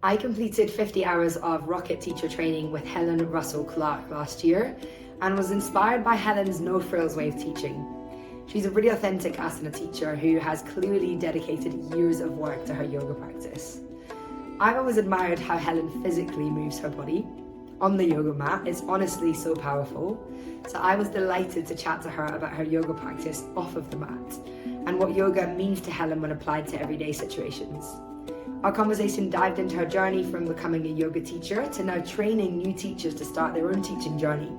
I completed 50 hours of rocket teacher training with Helen Russell-Clark last year and was inspired by Helen's no-frills way of teaching. She's a really authentic asana teacher who has clearly dedicated years of work to her yoga practice. I've always admired how Helen physically moves her body. On the yoga mat, it's honestly so powerful. So I was delighted to chat to her about her yoga practice off of the mat and what yoga means to Helen when applied to everyday situations. Our conversation dived into her journey from becoming a yoga teacher to now training new teachers to start their own teaching journey.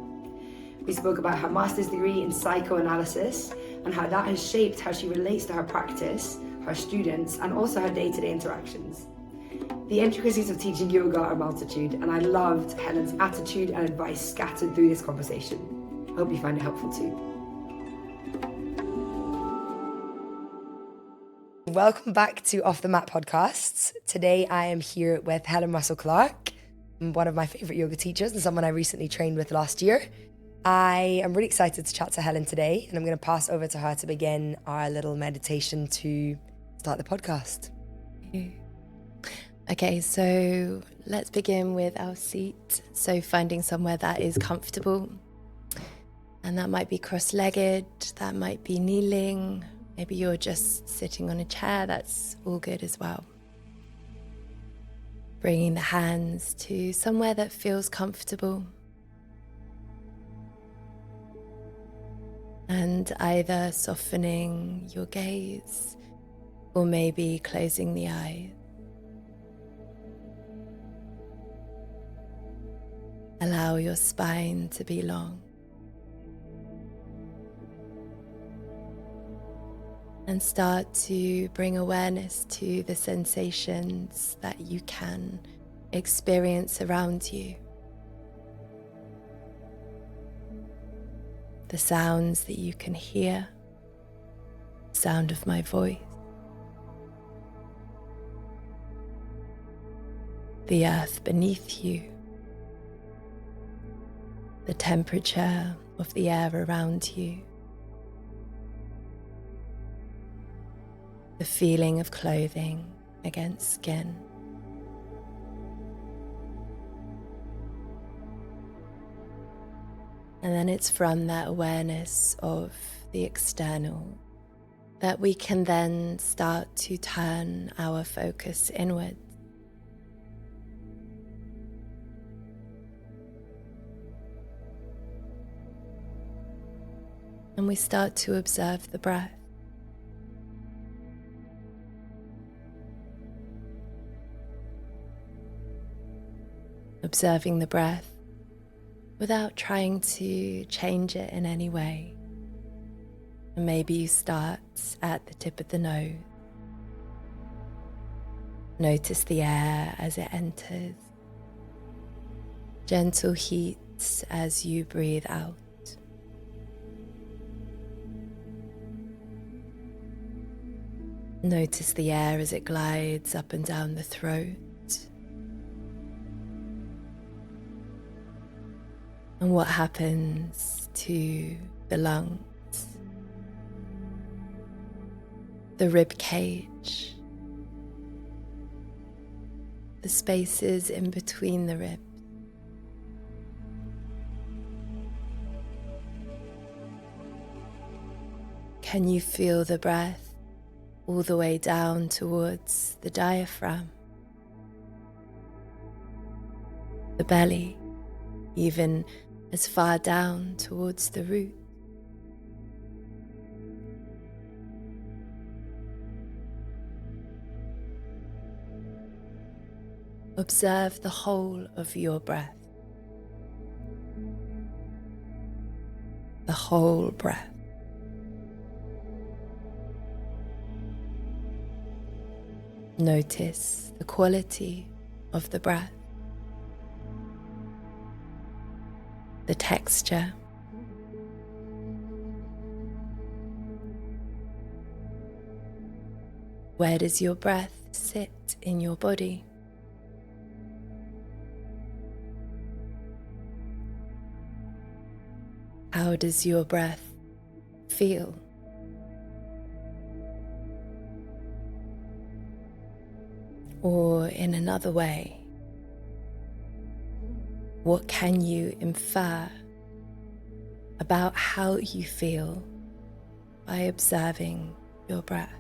We spoke about her master's degree in psychoanalysis and how that has shaped how she relates to her practice, her students, and also her day-to-day interactions. The intricacies of teaching yoga are multitude, and I loved Helen's attitude and advice scattered through this conversation. I hope you find it helpful too. Welcome back to Off the Mat podcasts. Today I am here with Helen Russell-Clark, one of my favourite yoga teachers and someone I recently trained with last year. I am really excited to chat to Helen today, and I'm going to pass over to her to begin our little meditation to start the podcast. Okay, so let's begin with our seat. So finding somewhere that is comfortable, and that might be cross-legged, that might be kneeling. Maybe you're just sitting on a chair, that's all good as well. Bringing the hands to somewhere that feels comfortable. And either softening your gaze or maybe closing the eyes. Allow your spine to be long. And start to bring awareness to the sensations that you can experience around you. The sounds that you can hear, the sound of my voice, the earth beneath you, the temperature of the air around you, the feeling of clothing against skin. And then it's from that awareness of the external that we can then start to turn our focus inward. And we start to observe the breath. Observing the breath without trying to change it in any way. And maybe you start at the tip of the nose. Notice the air as it enters. Gentle heat as you breathe out. Notice the air as it glides up and down the throat. And what happens to the lungs, the rib cage, the spaces in between the ribs. Can you feel the breath all the way down towards the diaphragm, the belly, even as far down towards the root? Observe the whole of your breath, the whole breath. Notice the quality of the breath, the texture. Where does your breath sit in your body? How does your breath feel? Or in another way, what can you infer about how you feel by observing your breath?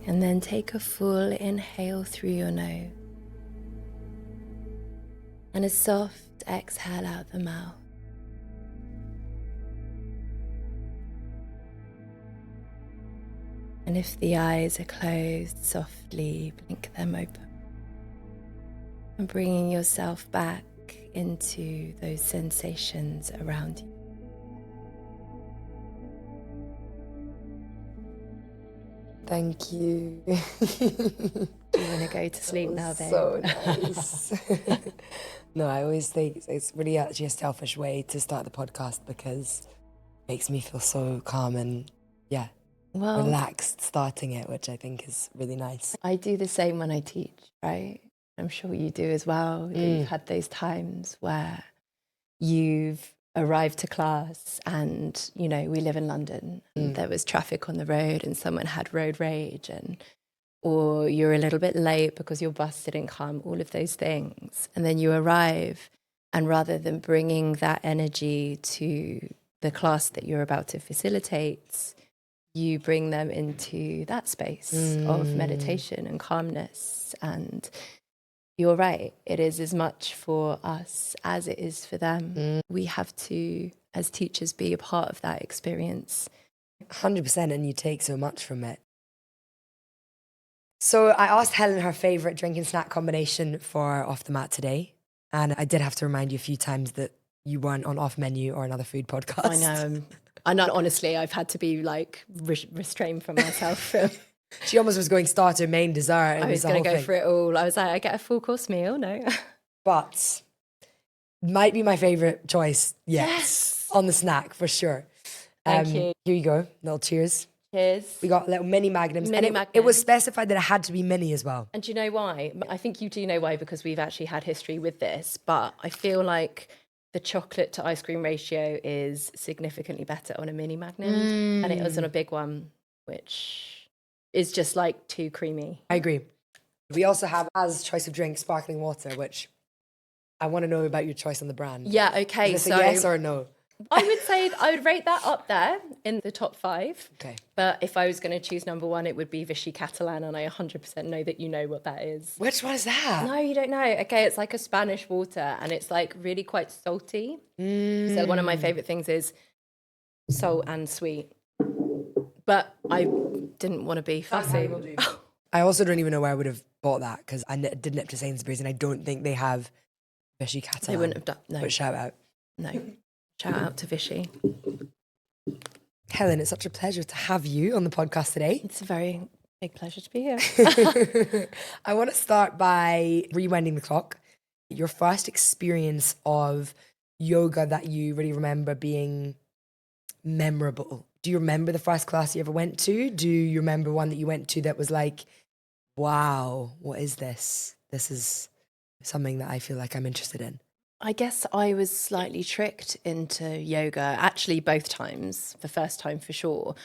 And then take a full inhale through your nose and a soft exhale out the mouth. And if the eyes are closed, softly blink them open. And bringing yourself back into those sensations around you. Thank you. Do you want to go to sleep now, babe? So nice. No, I always think it's really actually a selfish way to start the podcast because it makes me feel so calm and relaxed starting it, which I think is really nice. I do the same when I teach, right? I'm sure you do as well. You've had those times where you've arrived to class and, you know, we live in London and there was traffic on the road and someone had road rage or you're a little bit late because your bus didn't come, all of those things. And then you arrive and rather than bringing that energy to the class that you're about to facilitate, you bring them into that space of meditation and calmness. And you're right, it is as much for us as it is for them. We have to, as teachers, be a part of that experience. 100%, and you take so much from it. So I asked Helen her favourite drink and snack combination for Off the Mat today. And I did have to remind you a few times that you weren't on Off Menu or another food podcast. I know, honestly, I've had to be like restrained from myself. She almost was going starter, main, dessert. I was going to go for it all. I was like, I get a full course meal, no. But might be my favourite choice, yes, on the snack for sure. Thank you. Here you go, little cheers. Cheers. We got little mini magnums. It was specified that it had to be mini as well. And do you know why? I think you do know why because we've actually had history with this, but I feel like the chocolate to ice cream ratio is significantly better on a mini magnum and it was on a big one, which is just like too creamy. I agree. We also have as choice of drink sparkling water, which I want to know about your choice on the brand. Yeah, okay. Is this a yes or a no? I would say I would rate that up there in the top 5. Okay. But if I was going to choose number 1, it would be Vichy Catalan, and I 100% know that you know what that is. Which one is that? No, you don't know. Okay, it's like a Spanish water, and it's like really quite salty. So one of my favourite things is salt and sweet. But I didn't want to be fussy. I also don't even know where I would have bought that because I did nip to Sainsbury's and I don't think they have Vichy Catalan. They wouldn't have done. No. But shout out. No. Shout out to Vichy. Helen, it's such a pleasure to have you on the podcast today. It's a very big pleasure to be here. I want to start by rewinding the clock. Your first experience of yoga that you really remember being memorable. Do you remember the first class you ever went to? Do you remember one that you went to that was like, wow, what is this? This is something that I feel like I'm interested in. I guess I was slightly tricked into yoga, actually both times, the first time for sure,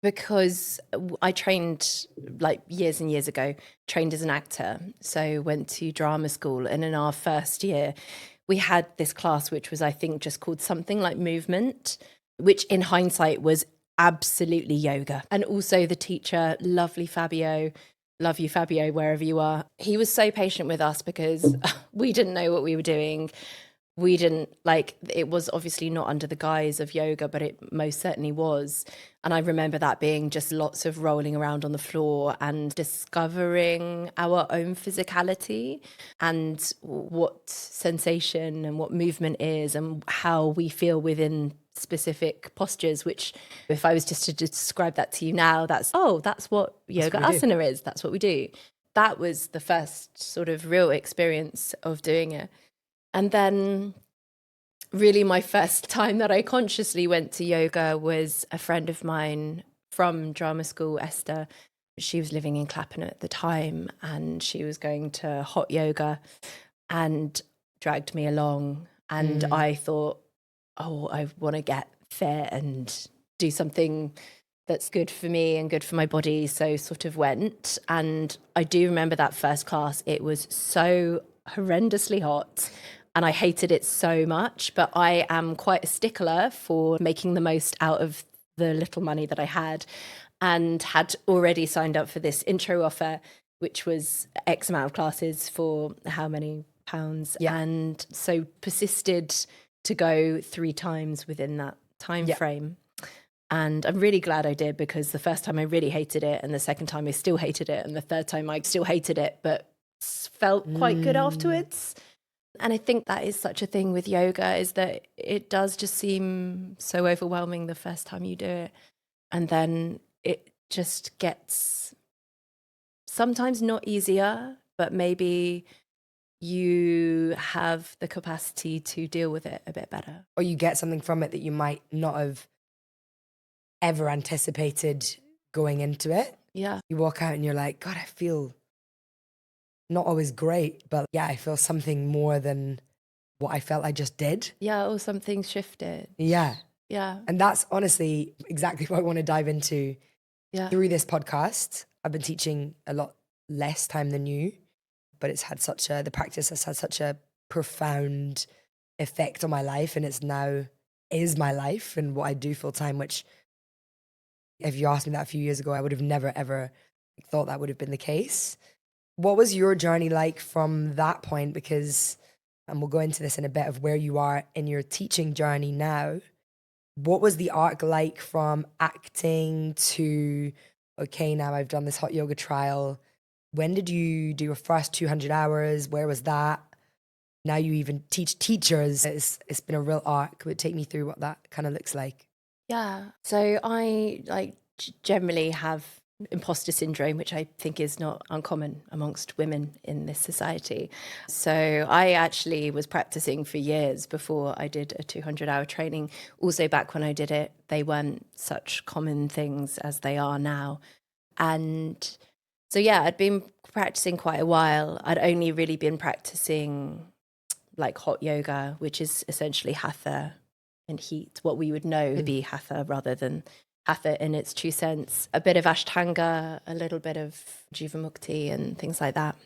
because I trained like years and years ago, trained as an actor. So went to drama school, and in our first year, we had this class, which was, I think, just called something like movement, which in hindsight was absolutely yoga. And also the teacher, lovely Fabio, love you, Fabio, wherever you are. He was so patient with us because we didn't know what we were doing. We didn't it was obviously not under the guise of yoga, but it most certainly was. And I remember that being just lots of rolling around on the floor and discovering our own physicality and what sensation and what movement is and how we feel within specific postures, which if I was just to describe that to you now, that's what yoga asana is. That's what we do. That was the first sort of real experience of doing it. And then really my first time that I consciously went to yoga was a friend of mine from drama school, Esther, She was living in Clapham at the time, and she was going to hot yoga and dragged me along. And I thought, oh, I want to get fit and do something that's good for me and good for my body. So sort of went. And I do remember that first class. It was so horrendously hot and I hated it so much. But I am quite a stickler for making the most out of the little money that I had, and had already signed up for this intro offer, which was X amount of classes for how many pounds. Yeah. And so persisted to go 3 times within that time frame. And I'm really glad I did, because the first time I really hated it, and the second time I still hated it, and the third time I still hated it, but felt quite good afterwards. And I think that is such a thing with yoga, is that it does just seem so overwhelming the first time you do it. And then it just gets sometimes not easier, but maybe you have the capacity to deal with it a bit better. Or you get something from it that you might not have ever anticipated going into it. Yeah. You walk out and you're like, God, I feel not always great, but yeah, I feel something more than what I felt I just did. Yeah, or something shifted. Yeah. Yeah. And that's honestly exactly what I want to dive into through this podcast. I've been teaching a lot less time than you, but the practice has had such a profound effect on my life, and it's now is my life and what I do full time, which if you asked me that a few years ago, I would have never, ever thought that would have been the case. What was your journey like from that point? Because, and we'll go into this in a bit, of where you are in your teaching journey now. What was the arc like from acting to, okay, now I've done this hot yoga trial. When did you do your first 200 hours? Where was that? Now you even teach teachers. It's been a real arc. Would take me through what that kind of looks like. Yeah. So I generally have imposter syndrome, which I think is not uncommon amongst women in this society. So I actually was practicing for years before I did a 200-hour training. Also, back when I did it, they weren't such common things as they are now. And so, yeah, I'd been practicing quite a while. I'd only really been practicing like hot yoga, which is essentially hatha and heat, what we would know to be hatha rather than hatha in its true sense. A bit of ashtanga, a little bit of jivamukti and things like that.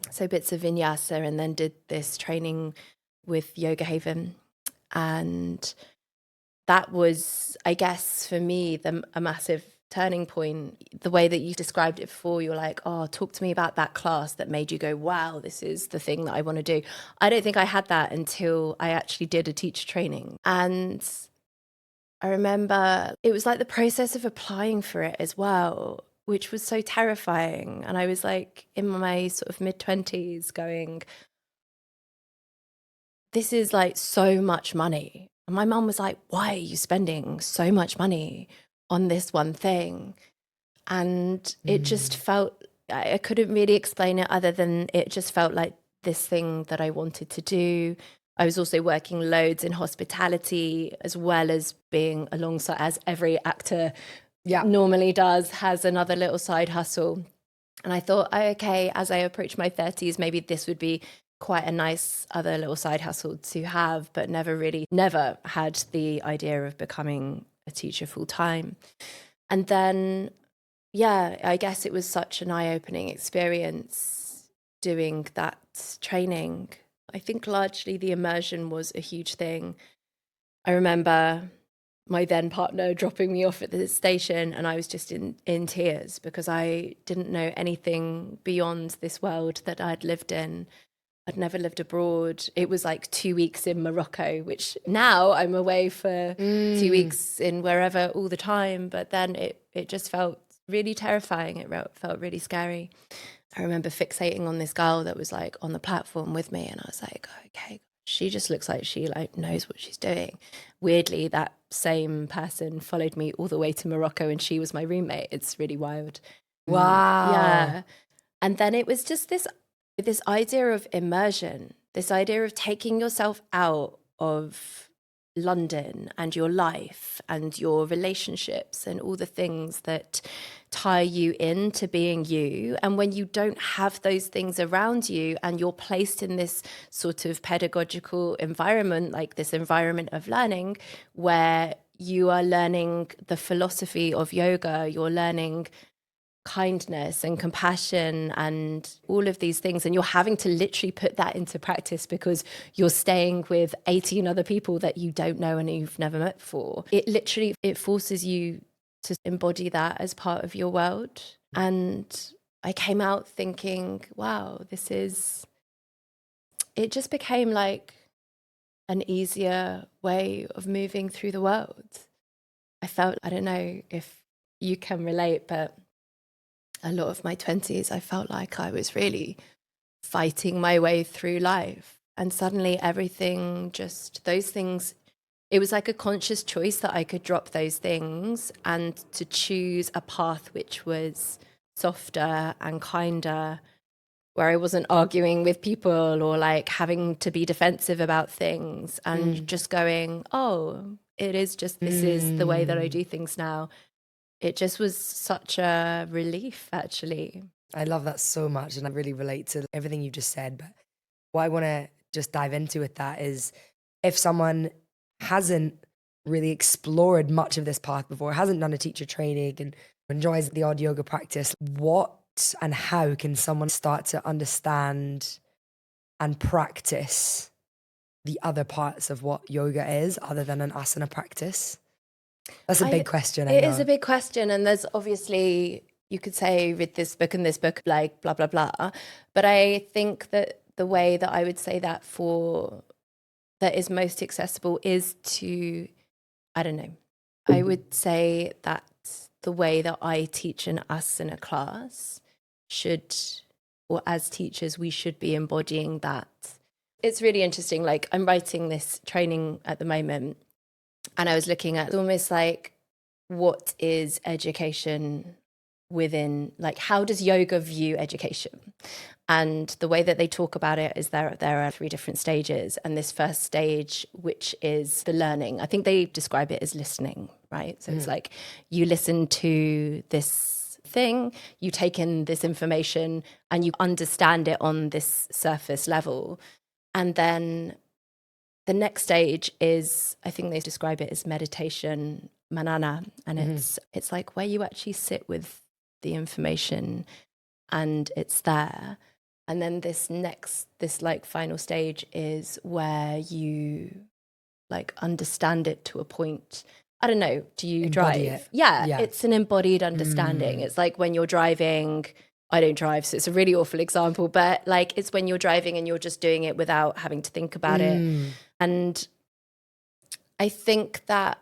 So bits of vinyasa, and then did this training with Yoga Haven. And that was, I guess, for me, a massive turning point. The way that you described it before, you're like, oh, talk to me about that class that made you go, wow, this is the thing that I want to do. I don't think I had that until I actually did a teacher training. And I remember it was like the process of applying for it as well, which was so terrifying. And I was like in my sort of mid-20s going, this is like so much money. And my mum was like, why are you spending so much money on this one thing? And it just felt, I couldn't really explain it other than it just felt like this thing that I wanted to do. I was also working loads in hospitality, as well as being alongside, as every actor normally does, has another little side hustle. And I thought, oh, okay, as I approach my 30s, maybe this would be quite a nice other little side hustle to have, but never had the idea of becoming a teacher full time. And then, yeah, I guess it was such an eye-opening experience doing that training. I think largely the immersion was a huge thing. I remember my then partner dropping me off at the station, and I was just in tears because I didn't know anything beyond this world that I'd lived in. I'd never lived abroad. It was like 2 weeks in Morocco, which now I'm away for 2 weeks in wherever all the time. But then it just felt really terrifying. It felt really scary. I remember fixating on this girl that was like on the platform with me, and I was like, okay, she just looks like she like knows what she's doing. Weirdly, that same person followed me all the way to Morocco, and she was my roommate. It's really wild. Wow. Yeah. And then it was just this idea of immersion, this idea of taking yourself out of London and your life and your relationships and all the things that tie you into being you. And when you don't have those things around you and you're placed in this sort of pedagogical environment, like this environment of learning, where you are learning the philosophy of yoga, you're learning kindness and compassion and all of these things, and you're having to literally put that into practice because you're staying with 18 other people that you don't know and you've never met before. It forces you to embody that as part of your world. And I came out thinking, wow, it just became like an easier way of moving through the world. I felt, I don't know if you can relate, but a lot of my 20s, I felt like I was really fighting my way through life. And suddenly everything, just those things, it was like a conscious choice that I could drop those things and to choose a path which was softer and kinder, where I wasn't arguing with people or like having to be defensive about things and just going, oh, it is just, this is the way that I do things now. It just was such a relief, actually. I love that so much, and I really relate to everything you just said. But what I want to just dive into with that is, if someone hasn't really explored much of this path before, hasn't done a teacher training and enjoys the odd yoga practice, what and how can someone start to understand and practice the other parts of what yoga is, other than an asana practice? That's a big question. It is a big question. And there's obviously, you could say, read this book and this book, like blah, blah, blah. But I think that the way that I would say that that is most accessible is to, I don't know, I would say that the way that I teach an asana class or as teachers, we should be embodying that. It's really interesting. Like, I'm writing this training at the moment, and I was looking at almost like, what is education within, like, how does yoga view education? And the way that they talk about it is there are 3 different stages. And this first stage, which is the learning, I think they describe it as listening, right? So it's like, you listen to this thing, you take in this information and you understand it on this surface level. And then the next stage is, I think they describe it as meditation, manana, and it's like where you actually sit with the information and it's there. And then this like final stage is where you like understand it to a point. I don't know, do you Embody drive? it. Yeah, it's an embodied understanding. It's like when you're driving, I don't drive, so it's a really awful example, but like it's when you're driving and you're just doing it without having to think about it. And I think that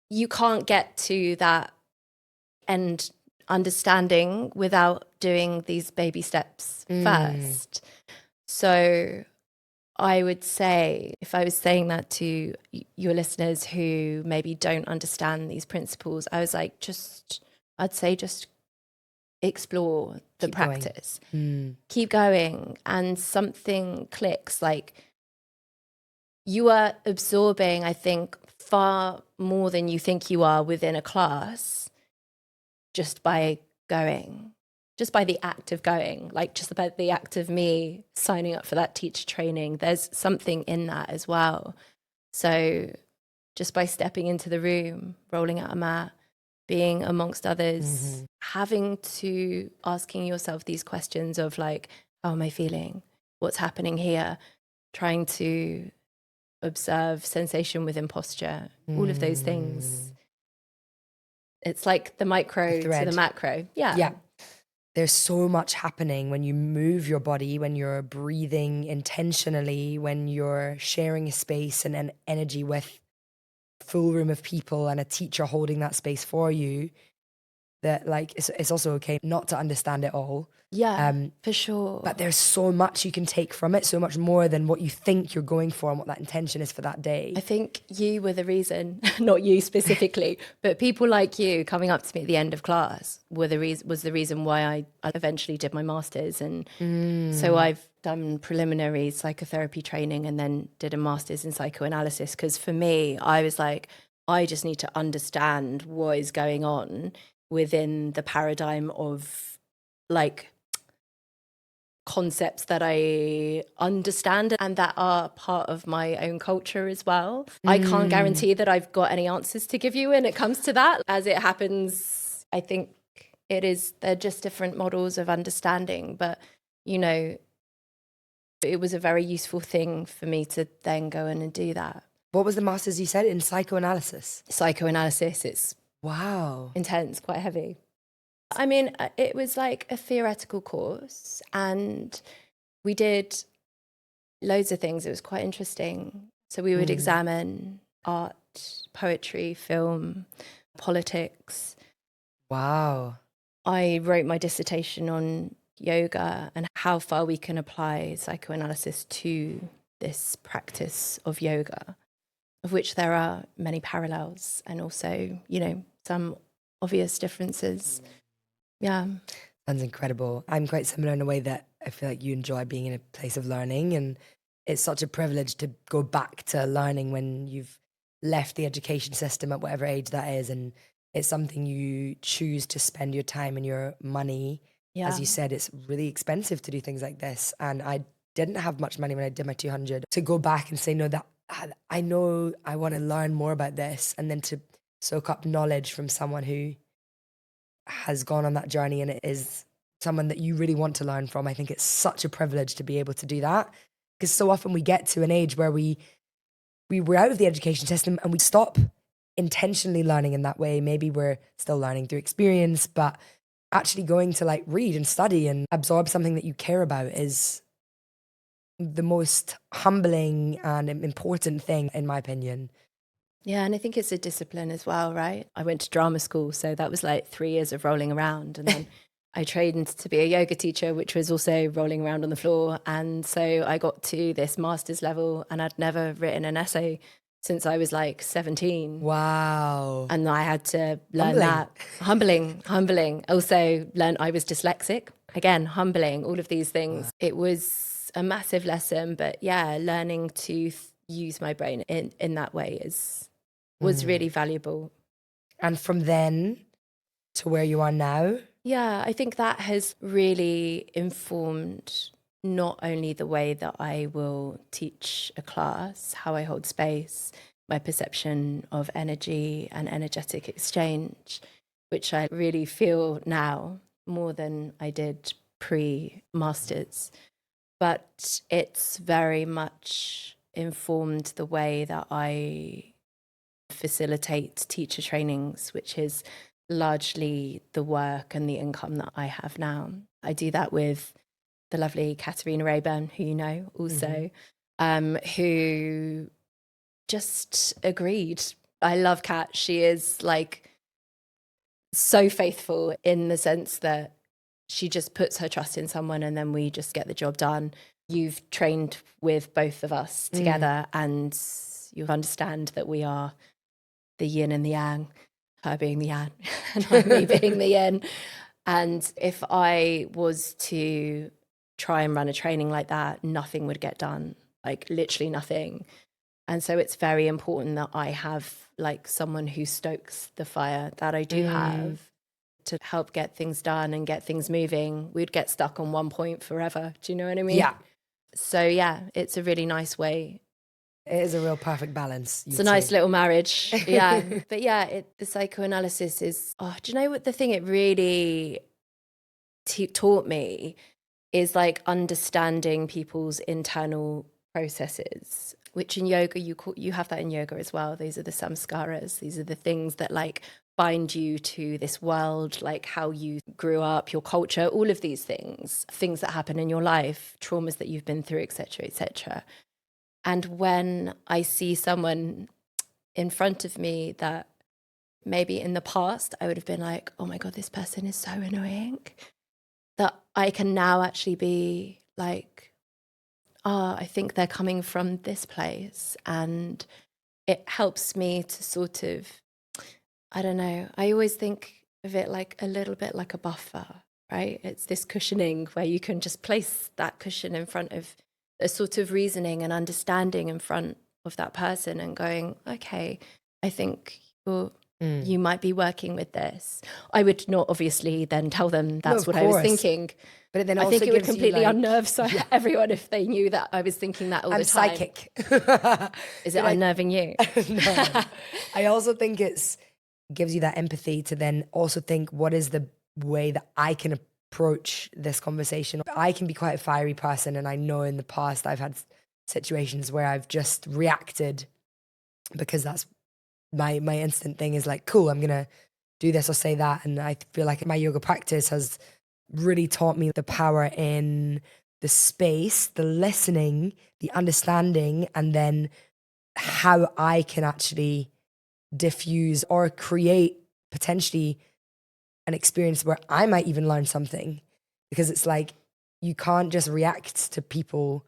you can't get to that end understanding without doing these baby steps first. So I would say, if I was saying that to your listeners who maybe don't understand these principles, I was like, I'd say just explore the practice. Keep going, and something clicks. Like, you are absorbing, I think, far more than you think you are within a class just by going, just by the act of going, like just about the act of me signing up for that teacher training. There's something in that as well. So just by stepping into the room, rolling out a mat, being amongst others, having to asking yourself these questions of like, how am I feeling? What's happening here? Trying to observe sensation within posture, all of those things. It's like the micro to the macro. Yeah. There's so much happening when you move your body, when you're breathing intentionally, when you're sharing a space and an energy with a full room of people and a teacher holding that space for you. that like it's also okay not to understand it all. Yeah, for sure. But there's so much you can take from it, so much more than what you think you're going for and what that intention is for that day. I think you were the reason, not you specifically, but people like you coming up to me at the end of class was the reason why I eventually did my master's. And so I've done preliminary psychotherapy training and then did a master's in psychoanalysis. Because for me, I was like, I just need to understand what is going on within the paradigm of like concepts that I understand and that are part of my own culture as well. I can't guarantee that I've got any answers to give you when it comes to that. As it happens, I think they're just different models of understanding. But, you know, it was a very useful thing for me to then go in and do that. What was the master's you said in psychoanalysis? Psychoanalysis, it's intense, quite heavy. I mean, it was like a theoretical course and we did loads of things. It was quite interesting. So we would examine art, poetry, film, politics. Wow. I wrote my dissertation on yoga and how far we can apply psychoanalysis to this practice of yoga, of which there are many parallels and also, you know, some obvious differences. Yeah. Sounds incredible. I'm quite similar in a way that I feel like you enjoy being in a place of learning, and it's such a privilege to go back to learning when you've left the education system at whatever age that is, and it's something you choose to spend your time and your money. Yeah. As you said, it's really expensive to do things like this, and I didn't have much money when I did my 200. To go back and say, no, that I know I want to learn more about this, and then to soak up knowledge from someone who has gone on that journey and it is someone that you really want to learn from. I think it's such a privilege to be able to do that, because so often we get to an age where we were out of the education system and we stop intentionally learning in that way. Maybe we're still learning through experience, but actually going to like read and study and absorb something that you care about is the most humbling and important thing, in my opinion. Yeah, and I think it's a discipline as well, right? I went to drama school, so that was like 3 years of rolling around. And then I trained to be a yoga teacher, which was also rolling around on the floor. And so I got to this master's level and I'd never written an essay since I was like 17. Wow. And I had to learn that. Humbling. Also learned I was dyslexic. Again, humbling, all of these things. Wow. It was a massive lesson, but yeah, learning to use my brain in that way was really valuable. And from then to where you are now? Yeah, I think that has really informed not only the way that I will teach a class, how I hold space, my perception of energy and energetic exchange, which I really feel now more than I did pre-masters. But it's very much informed the way that I facilitate teacher trainings, which is largely the work and the income that I have now. I do that with the lovely Katerina Rayburn, who you know also, who just agreed. I love Kat. She is like so faithful in the sense that she just puts her trust in someone and then we just get the job done. You've trained with both of us together and you understand that we are the yin and the yang, her being the yang and me being the yin. And if I was to try and run a training like that, nothing would get done, like literally nothing. And so it's very important that I have like someone who stokes the fire that I do have to help get things done and get things moving. We'd get stuck on one point forever. Do you know what I mean? Yeah. So yeah, it's a really nice way. It is a real perfect balance. It's a nice little marriage. Yeah. But yeah, the psychoanalysis is, do you know what the thing it really taught me is like understanding people's internal processes, which in yoga, you have that in yoga as well. These are the samskaras. These are the things that like bind you to this world, like how you grew up, your culture, all of these things that happen in your life, traumas that you've been through, etc., etc. And when I see someone in front of me that maybe in the past I would have been like, oh my God, this person is so annoying, that I can now actually be like, I think they're coming from this place. And it helps me to sort of, I don't know, I always think of it like a little bit like a buffer, right? It's this cushioning where you can just place that cushion in front of a sort of reasoning and understanding in front of that person and going, okay, I think you might be working with this. I would not obviously then tell them that's what I was thinking. But then I also think it would completely unnerve everyone if they knew that I was thinking that all the time. I'm psychic. Is it unnerving you? No. I also think it's gives you that empathy to then also think, what is the way that I can approach this conversation? I can be quite a fiery person, and I know in the past I've had situations where I've just reacted because that's my instant thing is like, cool, I'm gonna do this or say that. And I feel like my yoga practice has really taught me the power in the space, the listening, the understanding, and then how I can actually diffuse or create potentially an experience where I might even learn something. Because it's like, you can't just react to people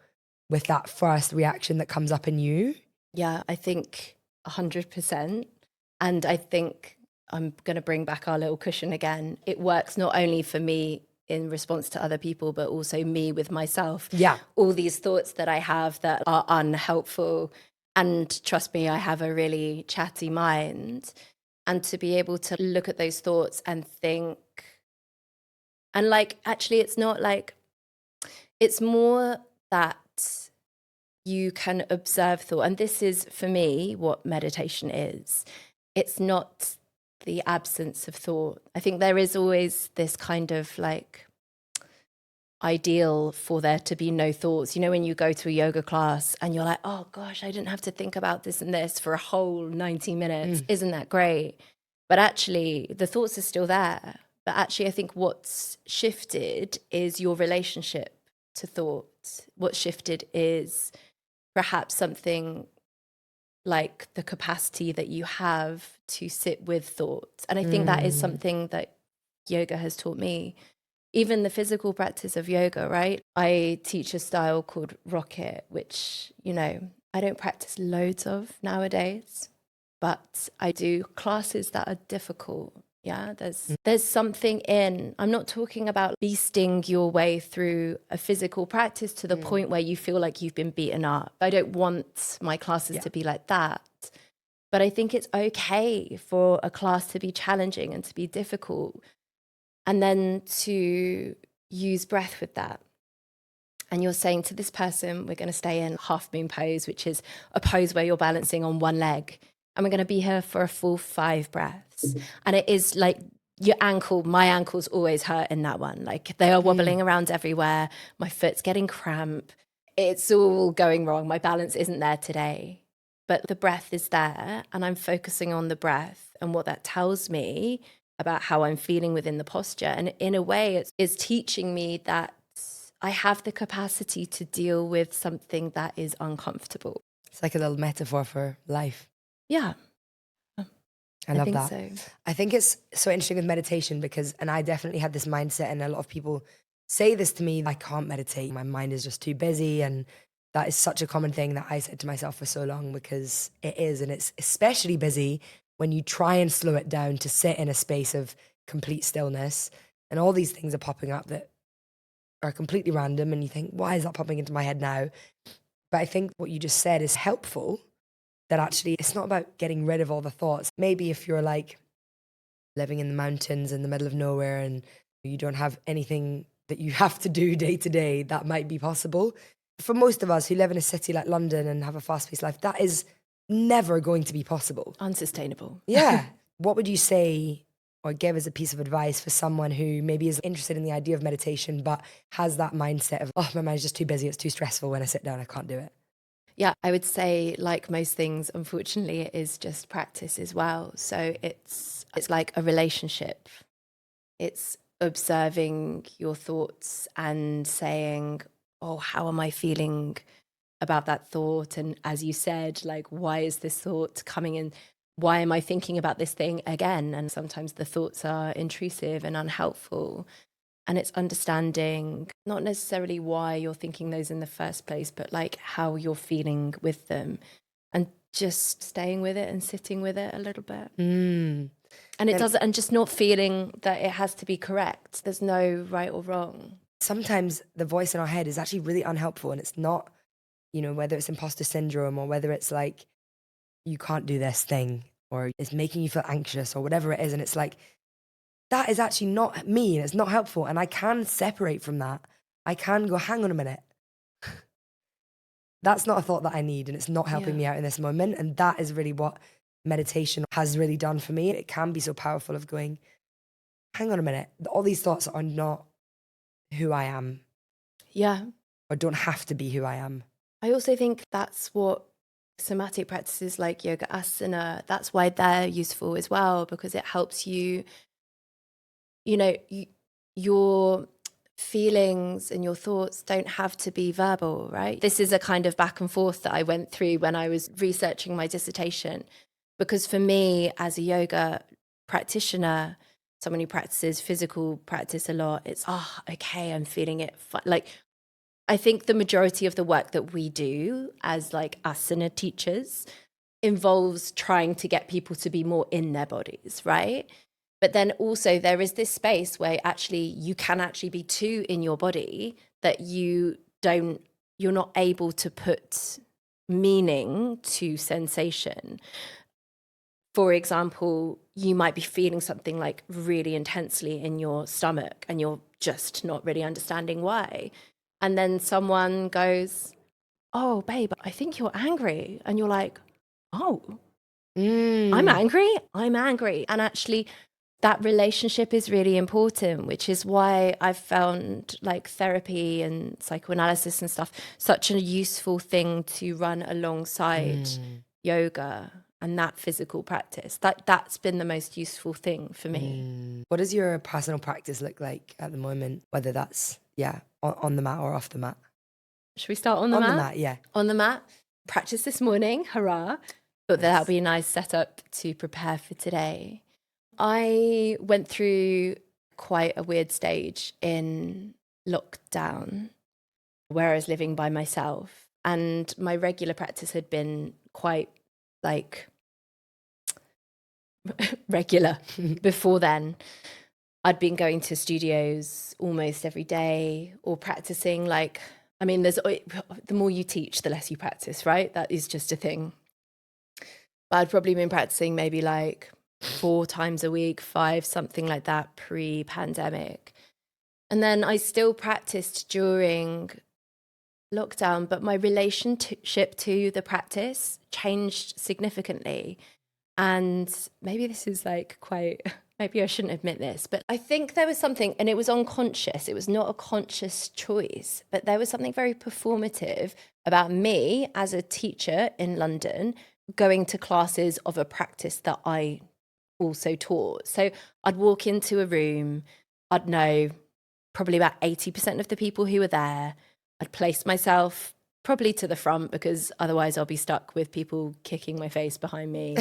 with that first reaction that comes up in you. Yeah, I think 100%. And I think I'm going to bring back our little cushion again. It works not only for me in response to other people, but also me with myself. Yeah. All these thoughts that I have that are unhelpful. And trust me, I have a really chatty mind. And to be able to look at those thoughts and think, and like, actually, it's not like, it's more that you can observe thought. And this is, for me, what meditation is. It's not the absence of thought. I think there is always this kind of like ideal for there to be no thoughts. You know, when you go to a yoga class and you're like, oh gosh, I didn't have to think about this and this for a whole 90 minutes. Isn't that great? But actually, the thoughts are still there. But actually, I think what's shifted is your relationship to thought. What's shifted is perhaps something like the capacity that you have to sit with thoughts. And I think that is something that yoga has taught me. Even the physical practice of yoga, right? I teach a style called Rocket, which, you know, I don't practice loads of nowadays, but I do classes that are difficult. Yeah, there's something in, I'm not talking about beasting your way through a physical practice to the point where you feel like you've been beaten up. I don't want my classes to be like that. But I think it's okay for a class to be challenging and to be difficult, and then to use breath with that. And you're saying to this person, we're going to stay in half moon pose, which is a pose where you're balancing on one leg. And we're going to be here for a full 5 breaths. And it is like your ankle, my ankles always hurt in that one. Like they are wobbling around everywhere. My foot's getting cramp. It's all going wrong. My balance isn't there today. But the breath is there, and I'm focusing on the breath and what that tells me about how I'm feeling within the posture. And in a way, it's teaching me that I have the capacity to deal with something that is uncomfortable. It's like a little metaphor for life. Yeah. I love think that. So. I think it's so interesting with meditation because, and I definitely had this mindset, and a lot of people say this to me, I can't meditate. My mind is just too busy. And that is such a common thing that I said to myself for so long, because it is. And it's especially busy when you try and slow it down to sit in a space of complete stillness, and all these things are popping up that are completely random. And you think, why is that popping into my head now? But I think what you just said is helpful, that actually it's not about getting rid of all the thoughts. Maybe if you're like living in the mountains in the middle of nowhere and you don't have anything that you have to do day to day, that might be possible. For most of us who live in a city like London and have a fast-paced life, that is never going to be possible. Unsustainable. Yeah. What would you say or give as a piece of advice for someone who maybe is interested in the idea of meditation but has that mindset of, oh, my mind's just too busy, it's too stressful, when I sit down I can't do it? Yeah, I would say, like most things, unfortunately, it is just practice as well. So it's like a relationship. It's observing your thoughts and saying, oh, how am I feeling about that thought? And as you said, like, why is this thought coming in? why am I thinking about this thing again? And sometimes the thoughts are intrusive and unhelpful. And it's understanding not necessarily why you're thinking those in the first place, but like how you're feeling with them, and just staying with it and sitting with it a little bit. And it doesn't, and just not feeling that it has to be correct. There's no right or wrong. Sometimes the voice in our head is actually really unhelpful, and it's not, you know, whether it's imposter syndrome or whether it's like, you can't do this thing, or it's making you feel anxious or whatever it is. And it's like, that is actually not me, and it's not helpful. And I can separate from that. I can go, hang on a minute. That's not a thought that I need, and it's not helping me out in this moment. And that is really what meditation has really done for me. It can be so powerful of going, hang on a minute. All these thoughts are not who I am. Yeah. Or don't have to be who I am. I also think that's what somatic practices like yoga asana, that's why they're useful as well, because it helps you, you know, your feelings and your thoughts don't have to be verbal, right? This is a kind of back and forth that I went through when I was researching my dissertation, because for me as a yoga practitioner, someone who practices physical practice a lot, it's, okay, I'm feeling it. Like, I think the majority of the work that we do as like asana teachers involves trying to get people to be more in their bodies, right? But then also there is this space where actually you can actually be too in your body that you're not able to put meaning to sensation. For example, you might be feeling something like really intensely in your stomach and you're just not really understanding why. And then someone goes, oh, babe, I think you're angry. And you're like, oh, I'm angry. And actually, that relationship is really important, which is why I've found like therapy and psychoanalysis and stuff such a useful thing to run alongside yoga and that physical practice. That's been the most useful thing for me. What does your personal practice look like at the moment? Whether that's, on the mat or off the mat? Should we start on the mat? On the mat, yeah. On the mat. Practice this morning, hurrah. But that'll be a nice setup to prepare for today. I went through quite a weird stage in lockdown where I was living by myself, and my regular practice had been quite like regular before then. I'd been going to studios almost every day or practicing like, I mean, the more you teach, the less you practice, right? That is just a thing. But I'd probably been practicing maybe like 4 times a week, 5, something like that pre-pandemic. And then I still practiced during lockdown, but my relationship to the practice changed significantly. And maybe this is like maybe I shouldn't admit this, but I think there was something, and it was unconscious. It was not a conscious choice, but there was something very performative about me as a teacher in London going to classes of a practice that I also taught. So I'd walk into a room, I'd know probably about 80% of the people who were there. I'd place myself probably to the front because otherwise I'll be stuck with people kicking my face behind me.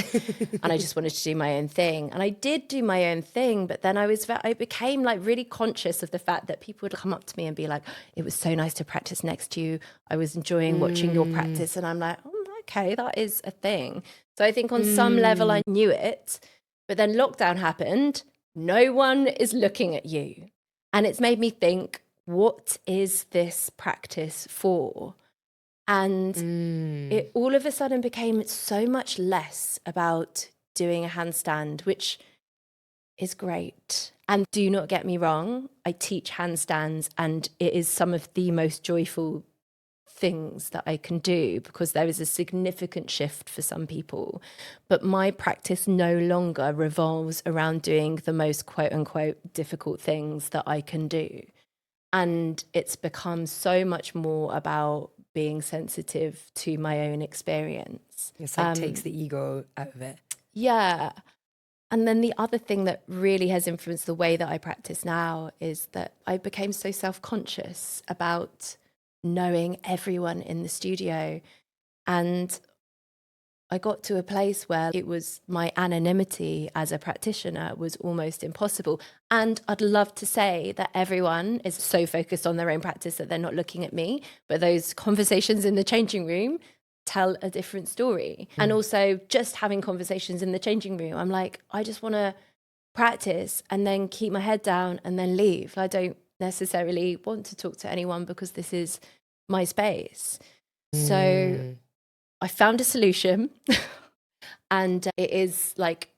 And I just wanted to do my own thing. And I did do my own thing, but then I became like really conscious of the fact that people would come up to me and be like, it was so nice to practice next to you. I was enjoying watching your practice. And I'm like, okay, that is a thing. So I think on some level I knew it, but then lockdown happened. No one is looking at you. And it's made me think, what is this practice for? And it all of a sudden became so much less about doing a handstand, which is great. And do not get me wrong, I teach handstands and it is some of the most joyful things that I can do because there is a significant shift for some people. But my practice no longer revolves around doing the most quote unquote difficult things that I can do. And it's become so much more about being sensitive to my own experience. It's like takes the ego out of it. Yeah. And then the other thing that really has influenced the way that I practice now is that I became so self-conscious about knowing everyone in the studio. And I got to a place where it was my anonymity as a practitioner was almost impossible. And I'd love to say that everyone is so focused on their own practice that they're not looking at me, but those conversations in the changing room tell a different story. And also just having conversations in the changing room, I'm like, I just want to practice and then keep my head down and then leave. I don't necessarily want to talk to anyone because this is my space. So I found a solution and it is like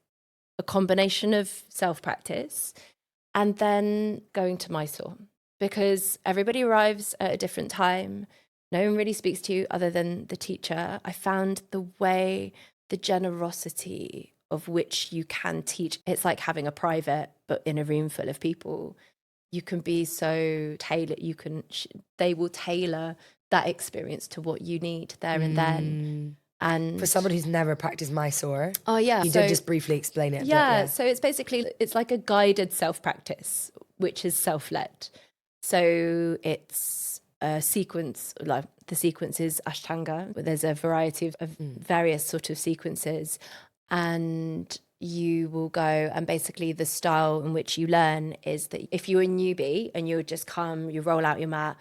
a combination of self-practice and then going to Mysore, because everybody arrives at a different time. No one really speaks to you other than the teacher. I found the generosity of which you can teach. It's like having a private, but in a room full of people. You can be so tailored. They will tailor that experience to what you need there and then. And for someone who's never practiced Mysore, oh yeah, you did just briefly explain it. Yeah, so it's like a guided self-practice, which is self-led. So it's a sequence, like the sequence is Ashtanga. There's a variety of various sort of sequences, and you will go, and basically the style in which you learn is that if you're a newbie and you would just come, you roll out your mat,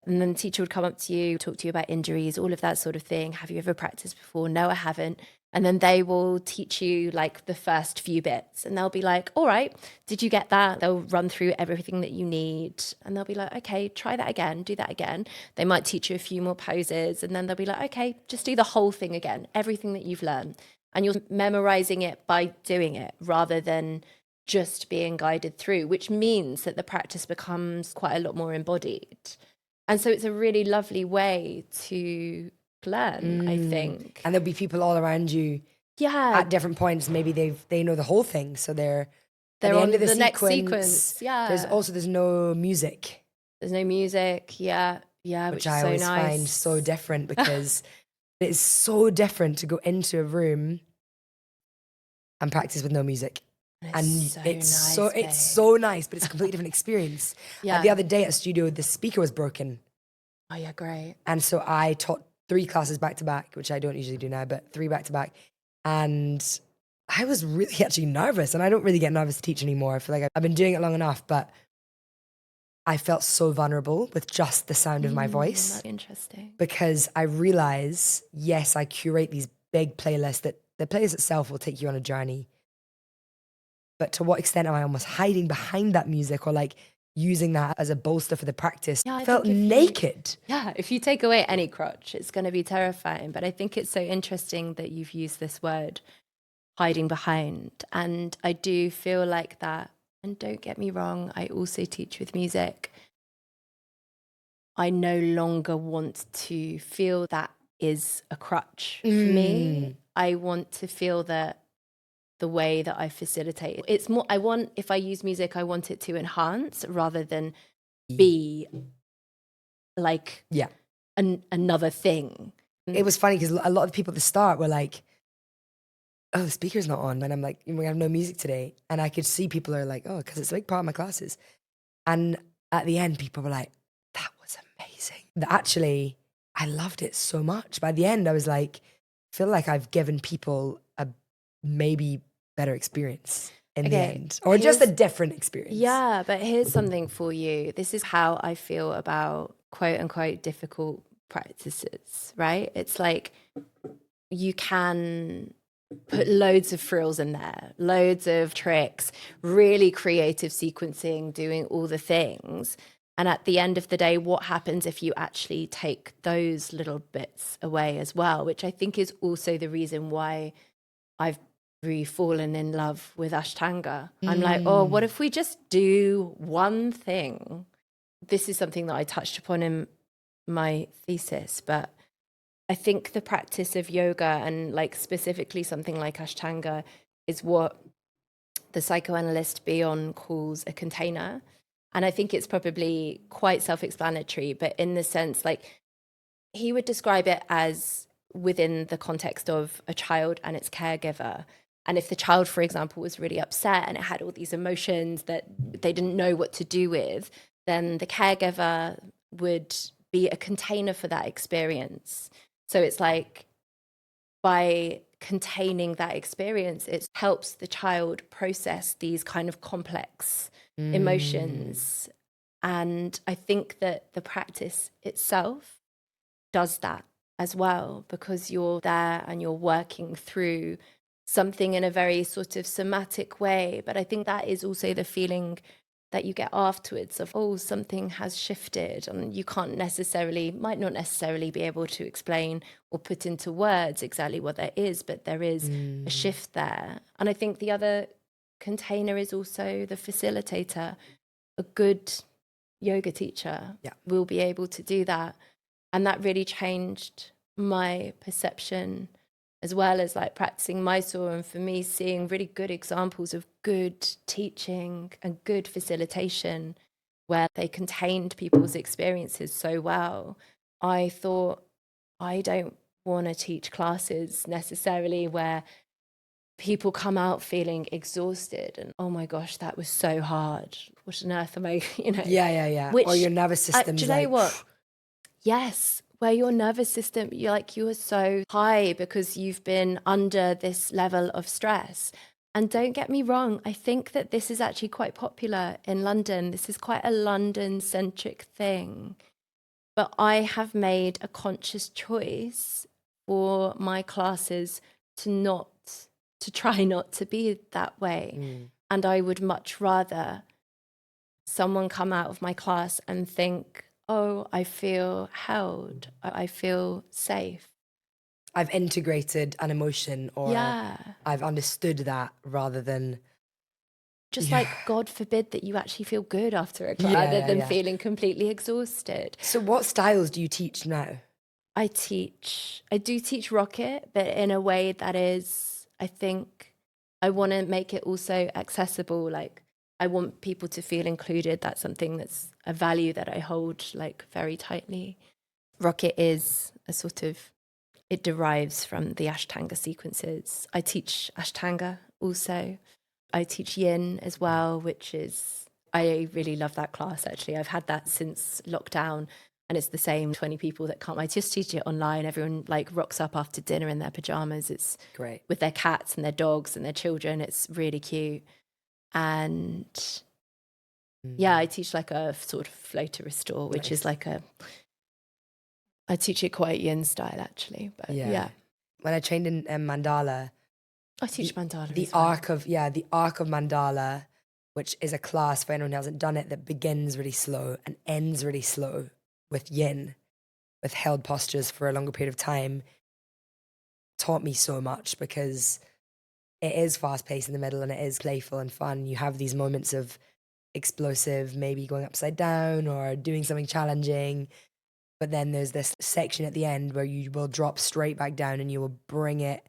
and then the teacher would come up to you, talk to you about injuries, all of that sort of thing. Have you ever practiced before? No, I haven't. And then they will teach you like the first few bits, and they'll be like, all right, did you get that? They'll run through everything that you need, and they'll be like, okay, try that again, do that again. They might teach you a few more poses, and then they'll be like, okay, just do the whole thing again, everything that you've learned. And you're memorizing it by doing it rather than just being guided through, which means that the practice becomes quite a lot more embodied. And so it's a really lovely way to learn, I think. And there'll be people all around you at different points. Maybe they know the whole thing. So they're at the on end of the sequence, next sequence. Yeah. There's no music. There's no music. Yeah. Yeah. Which is I so always nice. find so different, because it's so different to go into a room and practice with no music. It's so nice, but it's a completely different experience. Yeah. The other day at studio, the speaker was broken. Oh yeah, great. And so I taught 3 classes back to back, which I don't usually do now, but 3 back to back. And I was really actually nervous, and I don't really get nervous to teach anymore. I feel like I've been doing it long enough, but I felt so vulnerable with just the sound of my voice. That's interesting. Because I realize, yes, I curate these big playlists that the playlist itself will take you on a journey. But to what extent am I almost hiding behind that music, or like using that as a bolster for the practice? Yeah, I felt naked. If you take away any crutch, it's going to be terrifying. But I think it's so interesting that you've used this word, hiding behind. And I do feel like that. And don't get me wrong, I also teach with music. I no longer want to feel that is a crutch for me. I want to feel that the way that I facilitate. It's more, if I use music, I want it to enhance rather than be like another thing. It was funny because a lot of the people at the start were like, oh, the speaker's not on. And I'm like, we have no music today. And I could see people are like, oh, because it's a big part of my classes. And at the end, people were like, that was amazing. Actually, I loved it so much. By the end, I was like, I feel like I've given people a maybe better experience in the end, or just a different experience. Yeah, but here's something for you. This is how I feel about quote unquote difficult practices, right? It's like you can put loads of frills in there, loads of tricks, really creative sequencing, doing all the things. And at the end of the day, what happens if you actually take those little bits away as well, which I think is also the reason why I've really fallen in love with Ashtanga. I'm like, oh, what if we just do one thing? This is something that I touched upon in my thesis, but I think the practice of yoga, and like specifically something like Ashtanga, is what the psychoanalyst Bion calls a container. And I think it's probably quite self-explanatory, but in the sense, like, he would describe it as within the context of a child and its caregiver. And if the child, for example, was really upset and it had all these emotions that they didn't know what to do with, then the caregiver would be a container for that experience. So it's like, by containing that experience. It helps the child process these kind of complex emotions. And I think that the practice itself does that as well, because you're there and you're working through something in a very sort of somatic way. But I think that is also the feeling that you get afterwards of, oh, something has shifted, and you might not necessarily be able to explain or put into words exactly what that is, but there is a shift there. And I think the other container is also the facilitator. A good yoga teacher will be able to do that. And that really changed my perception, as well as like practicing Mysore, and for me seeing really good examples of good teaching and good facilitation where they contained people's experiences so well. I thought, I don't want to teach classes necessarily where people come out feeling exhausted and, oh my gosh, that was so hard. What on earth am I, Yeah. Which, or your nervous system's do you know what? Yes, where your nervous system, you are so high because you've been under this level of stress. And don't get me wrong, I think that this is actually quite popular in London. This is quite a London-centric thing. But I have made a conscious choice for my classes to try not to be that way. And I would much rather someone come out of my class and think, oh, I feel held, I feel safe. I've integrated an emotion, or I've understood that, rather than just like, God forbid that you actually feel good after a class rather than feeling completely exhausted. So what styles do you teach now? I do teach Rocket, but in a way that is, I think I want to make it also accessible. Like, I want people to feel included. That's something that's a value that I hold like very tightly. Rocket is a sort of, it derives from the Ashtanga sequences. I teach Ashtanga also. I teach Yin as well, which is, I really love that class actually. I've had that since lockdown, and it's the same 20 people that come. I just teach it online. Everyone like rocks up after dinner in their pajamas. It's great, with their cats and their dogs and their children. It's really cute. And I teach like a sort of flow to restore, which is like I teach it quite Yin style actually. But when I trained in Mandala, I teach Mandala. The arc of Mandala, which is a class for anyone who hasn't done it, that begins really slow and ends really slow with Yin, with held postures for a longer period of time, taught me so much, because it is fast-paced in the middle and it is playful and fun. You have these moments of explosive, maybe going upside down or doing something challenging, but then there's this section at the end where you will drop straight back down and you will bring it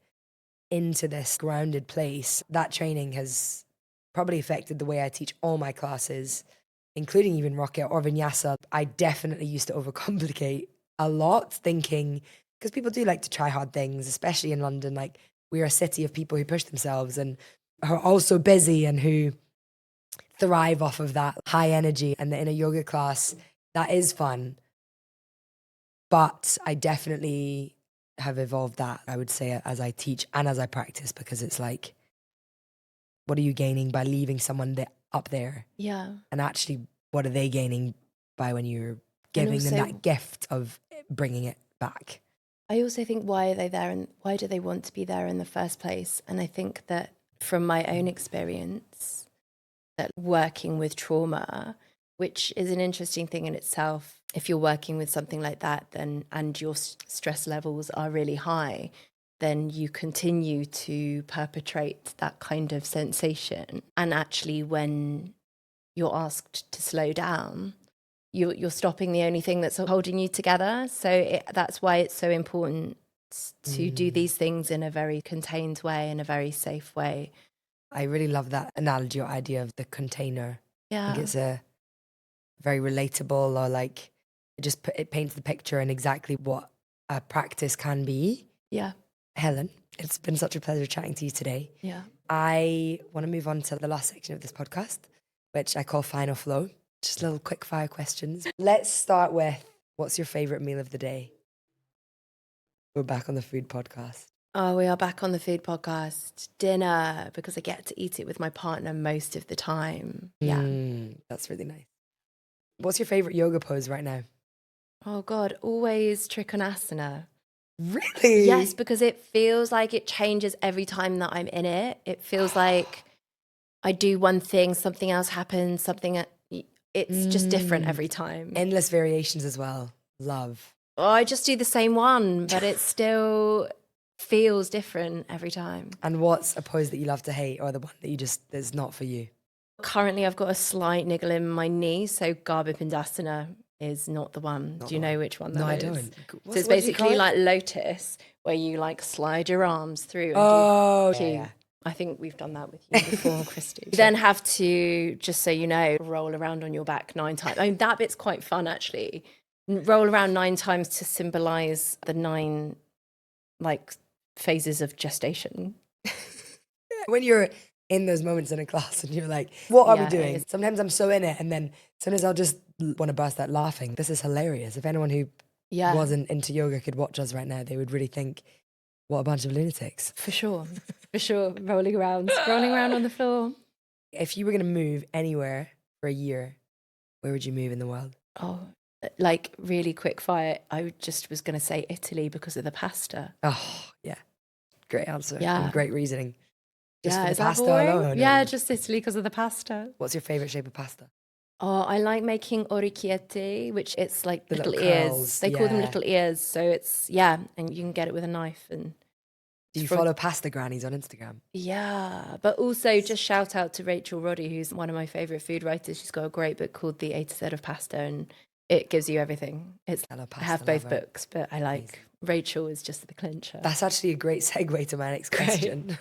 into this grounded place. That training has probably affected the way I teach all my classes, including even Rocket or Vinyasa. I definitely used to overcomplicate a lot, thinking, because people do like to try hard things, especially in London. Like, we're a city of people who push themselves and are also busy and who thrive off of that high energy. And in a yoga class, that is fun. But I definitely have evolved that, I would say, as I teach and as I practice, because it's like, what are you gaining by leaving someone up there? Yeah. And actually, what are they gaining by when you're giving them that gift of bringing it back? I also think, why are they there and why do they want to be there in the first place? And I think that from my own experience, that working with trauma, which is an interesting thing in itself, if you're working with something like that, then and your stress levels are really high, then you continue to perpetrate that kind of sensation. And actually, when you're asked to slow down, you're stopping the only thing that's holding you together. So that's why it's so important to do these things in a very contained way, in a very safe way. I really love that analogy or idea of the container. Yeah. I think it's a very relatable, or like, it paints the picture in exactly what a practice can be. Yeah. Helen, it's been such a pleasure chatting to you today. Yeah. I want to move on to the last section of this podcast, which I call Final Flow. Just little quick fire questions. Let's start with, what's your favorite meal of the day? We're back on the food podcast. Oh, we are back on the food podcast. Dinner, because I get to eat it with my partner most of the time. Yeah. That's really nice. What's your favorite yoga pose right now? Oh God, always Trikonasana. Really? Yes, because it feels like it changes every time that I'm in it. It feels like I do one thing, something else happens, it's just different every time. Endless variations as well. Love. Oh, I just do the same one, but it still feels different every time. And what's a pose that you love to hate, or the one that that's not for you? Currently, I've got a slight niggle in my knee, so Garbha Pindasana is not the one. Do you know which one that is? No, I don't. So it's basically like lotus, where you like slide your arms through. Oh, yeah. I think we've done that with you before, Christy. You then have to, just so you know, roll around on your back 9 times. I mean, that bit's quite fun, actually. Roll around 9 times to symbolize the 9, like, phases of gestation. When you're in those moments in a class and you're like, what are we Yeah, doing? Sometimes I'm so in it, and then sometimes I'll just want to burst out laughing. This is hilarious. If anyone who wasn't into yoga could watch us right now, they would really think, what a bunch of lunatics. For sure. For sure. Rolling around on the floor. If you were going to move anywhere for a year, where would you move in the world? Oh, like really quick fire. I just was going to say Italy because of the pasta. Oh, yeah. Great answer. Yeah. And great reasoning. Just for is the that pasta boring? alone? Yeah, just Italy because of the pasta. What's your favourite shape of pasta? Oh, I like making orecchiette, which it's like The little little ears. curls, They call them yeah. little ears. So it's, and you can get it with a knife. And Do you follow pasta grannies on Instagram? Yeah, but also just shout out to Rachel Roddy, who's one of my favourite food writers. She's got a great book called The A to Z of Pasta, and it gives you everything. I have both books, but I like Rachel is just the clincher. That's actually a great segue to my next question.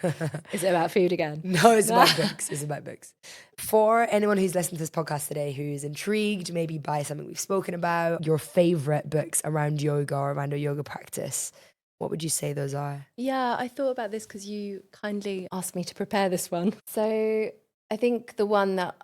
Is it about food again? No, it's about books. It's about books. For anyone who's listened to this podcast today who's intrigued maybe by something we've spoken about, your favourite books around yoga or around a yoga practice, what would you say those are? Yeah, I thought about this because you kindly asked me to prepare this one. So I think the one that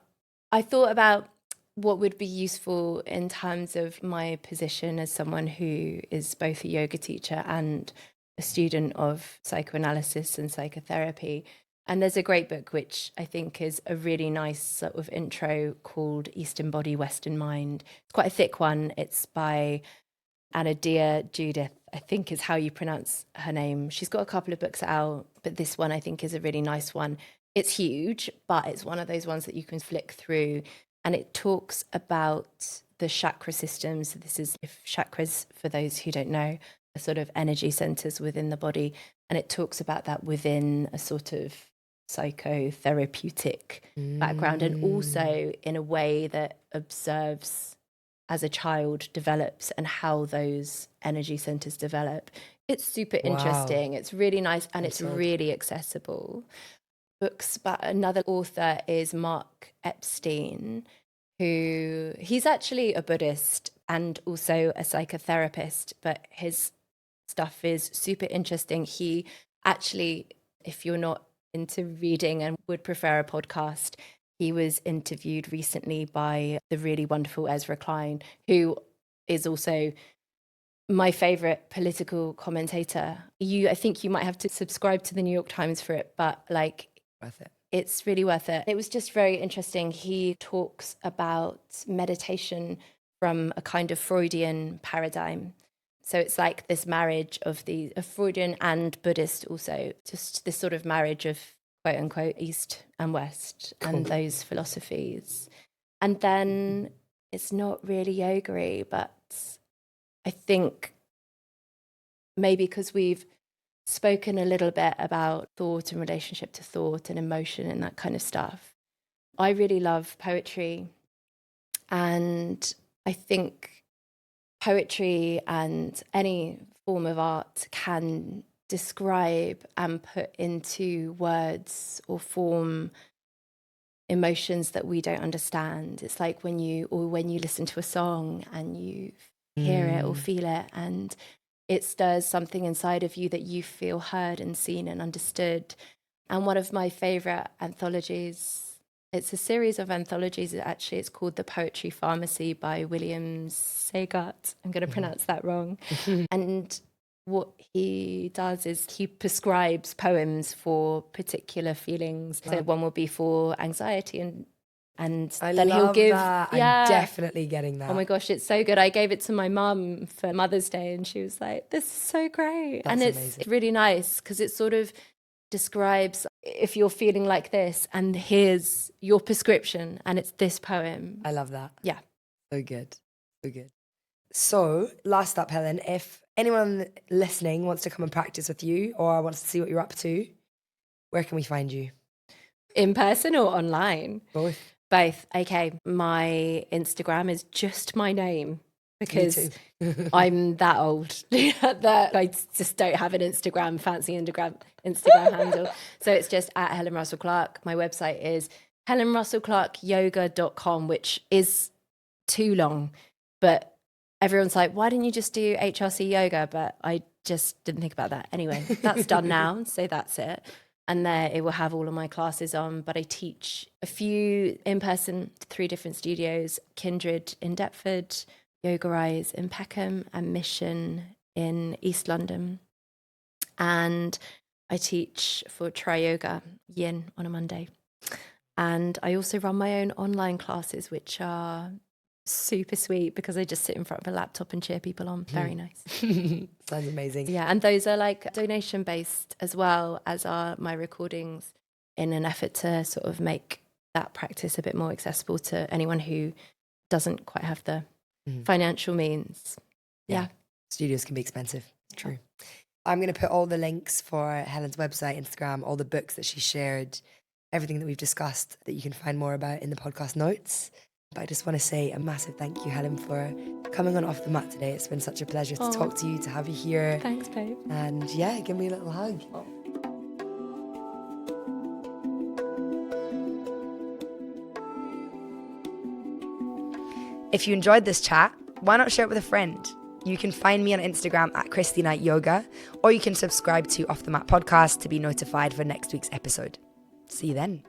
I thought about what would be useful in terms of my position as someone who is both a yoga teacher and a student of psychoanalysis and psychotherapy. And there's a great book, which I think is a really nice sort of intro called Eastern Body, Western Mind. It's quite a thick one. It's by Anadia Judith, I think is how you pronounce her name. She's got a couple of books out, but this one I think is a really nice one. It's huge, but it's one of those ones that you can flick through, and it talks about the chakra system. So this is, if chakras, for those who don't know, are sort of energy centers within the body, and it talks about that within a sort of psychotherapeutic background, and also in a way that observes as a child develops and how those energy centers develop. It's super interesting. It's really nice, and it's really accessible. Books, but another author is Mark Epstein, who he's actually a Buddhist and also a psychotherapist, but his stuff is super interesting. He actually, if you're not into reading and would prefer a podcast, he was interviewed recently by the really wonderful Ezra Klein, who is also my favorite political commentator. I think you might have to subscribe to the New York Times for it, but like, Worth it. It's really worth it. It was just very interesting. He talks about meditation from a kind of Freudian paradigm. So it's like this marriage of a Freudian and Buddhist also, just this sort of marriage of quote unquote East and West and those philosophies. And then it's not really yoga-y, but I think maybe because we've spoken a little bit about thought and relationship to thought and emotion and that kind of stuff, I really love poetry. And I think poetry and any form of art can describe and put into words or form emotions that we don't understand. It's like when you listen to a song and you hear it or feel it, and it stirs something inside of you that you feel heard and seen and understood. And one of my favorite anthologies, it's a series of anthologies, actually. It's called The Poetry Pharmacy by William Sagart. I'm going to pronounce that wrong. And what he does is he prescribes poems for particular feelings. So one will be for anxiety and then he'll give that. I'm definitely getting that. Oh my gosh, it's so good. I gave it to my mum for Mother's Day and she was like, this is so great. That's and it's amazing. really nice because it sort of describes if you're feeling like this and here's your prescription and it's this poem. I love that. Yeah. So good. So last up, Helen, if anyone listening wants to come and practice with you or wants to see what you're up to, where can we find you? In person or online? Both. Okay, my Instagram is just my name because I'm that old that I just don't have an fancy Instagram handle. So it's just at Helen Russell-Clark. My website is helenrussellclarkyoga.com, which is too long, but everyone's like, why didn't you just do HRC yoga? But I just didn't think about that. Anyway, that's done now, so that's it. And there it will have all of my classes on, but I teach a few in person, 3 different studios, Kindred in Deptford, Yoga Rise in Peckham, and Mission in East London. And I teach for Tri Yoga Yin on a Monday. And I also run my own online classes, which are super sweet because I just sit in front of a laptop and cheer people on. Very nice. Sounds amazing. Yeah, and those are like donation based as well as are my recordings, in an effort to sort of make that practice a bit more accessible to anyone who doesn't quite have the financial means. Yeah. Studios can be expensive. It's true. I'm going to put all the links for Helen's website, Instagram, all the books that she shared, everything that we've discussed that you can find more about in the podcast notes. But I just want to say a massive thank you, Helen, for coming on Off the Mat today. It's been such a pleasure to talk to you, to have you here. Thanks, babe. And yeah, give me a little hug. If you enjoyed this chat, why not share it with a friend? You can find me on Instagram at ChristyKnightYoga, or you can subscribe to Off the Mat podcast to be notified for next week's episode. See you then.